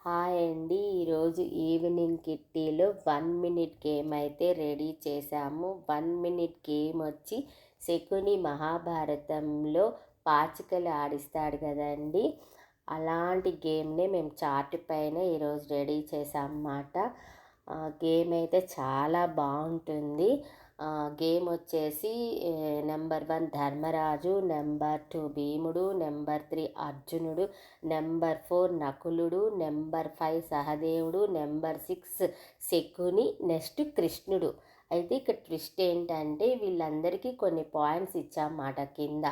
Hi అండి. ఈరోజు evening కిట్టీలో 1 minute game అయితే రెడీ చేశాము. 1 మినిట్ గేమ్ వచ్చి శకుని మహాభారతంలో పాచికలు ఆడిస్తాడు కదండి, అలాంటి గేమ్ని మేము చార్ట్ పైన ఈరోజు రెడీ చేసామన్నమాట. గేమ్ అయితే చాలా బాగుంటుంది. గేమ్ వచ్చేసి నెంబర్ 1 ధర్మరాజు, నెంబర్ 2 భీముడు, నెంబర్ 3 అర్జునుడు, నెంబర్ 4 నకులుడు, నెంబర్ 5 సహదేవుడు, నెంబర్ 6 శకుని, నెక్స్ట్ కృష్ణుడు. అయితే ఇక్కడ ట్విస్ట్ ఏంటంటే వీళ్ళందరికీ కొన్ని పాయింట్స్ ఇచ్చామన్నమాట కింద.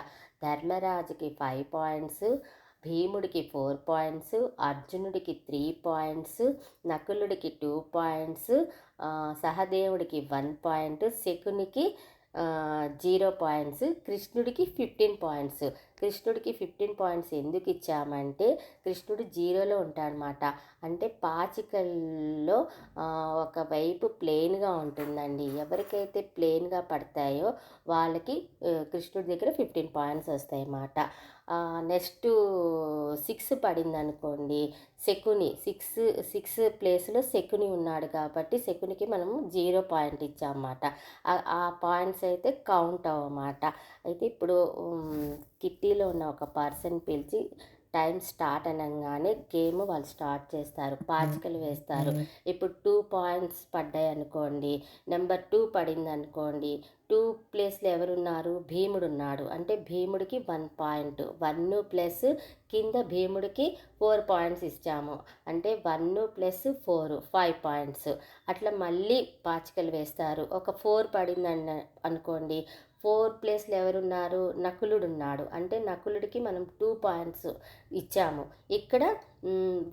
ధర్మరాజుకి 5 పాయింట్స్, భీముడికి 4 పాయింట్స్, అర్జునుడికి 3 పాయింట్స్, నకులుడికి 2 పాయింట్స్, సహదేవుడికి 1 పాయింట్, శకునికి 0 పాయింట్స్, కృష్ణుడికి 15 పాయింట్స్. కృష్ణుడికి 15 పాయింట్స్ ఎందుకు ఇచ్చామంటే కృష్ణుడు 0లో ఉంటాడనమాట. అంటే పాచికల్లో ఒకవైపు ప్లెయిన్గా ఉంటుందండి. ఎవరికైతే ప్లెయిన్గా పడతాయో వాళ్ళకి కృష్ణుడి దగ్గర 15 పాయింట్స్ వస్తాయి అన్నమాట. నెక్స్ట్ 6 పడింది అనుకోండి, శకుని 6 ప్లేస్లో శకుని ఉన్నాడు కాబట్టి శకునికి మనము 0 పాయింట్ ఇచ్చామన్నమాట. ఆ పాయింట్స్ అయితే కౌంట్ అవ్వమాట. అయితే ఇప్పుడు కిట్టీలో ఉన్న ఒక పర్సన్ పిలిచి టైం స్టార్ట్ అనగానే గేమ్ వాళ్ళు స్టార్ట్ చేస్తారు, పాచికలు వేస్తారు. ఇప్పుడు 2 పాయింట్స్ పడ్డాయి అనుకోండి, నెంబర్ 2 పడింది అనుకోండి, 2 ప్లేస్లో ఎవరున్నారు, భీముడు ఉన్నాడు అంటే భీముడికి 1 పాయింట్, 1 ప్లస్ కింద భీముడికి 4 పాయింట్స్ ఇచ్చాము అంటే 1 ప్లస్ 4 5 పాయింట్స్. అట్లా మళ్ళీ పాచికలు వేస్తారు. ఒక 4 పడింది అనుకోండి, 4 ప్లేస్లో ఎవరున్నారు, నకులుడు ఉన్నాడు అంటే నకులుడికి మనం 2 పాయింట్స్ ఇచ్చాము. ఇక్కడ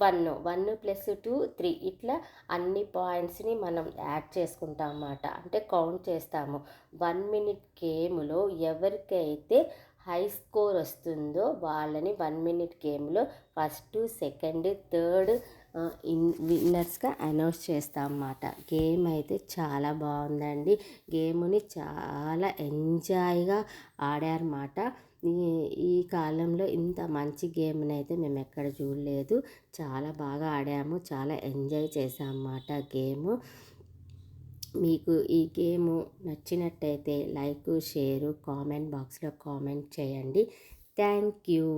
1 ప్లస్ 2 3, ఇట్లా అన్ని పాయింట్స్ని మనం యాడ్ చేసుకుంటాం అన్నమాట. అంటే కౌంట్ చేస్తాము. 1 మినిట్ గేమ్లో ఎవరికైతే హై స్కోర్ వస్తుందో వాళ్ళని 1 మినిట్ గేమ్లో ఫస్ట్, సెకండ్, థర్డ్ విన్నర్స్గా అనౌన్స్ చేస్తాం అన్నమాట. గేమ్ అయితే చాలా బాగుందండి. గేమ్ని చాలా ఎంజాయ్గా ఆడారన్నమాట. ఈ కాలంలో ఇంత మంచి గేమ్ని అయితే మేము ఎక్కడ చూడలేదు. చాలా బాగా ఆడాము, చాలా ఎంజాయ్ చేసామన్నమాట గేము. మీకు ఈ గేము నచ్చినట్టయితే లైక్, షేరు, కామెంట్ బాక్స్లో కామెంట్ చేయండి. Thank you.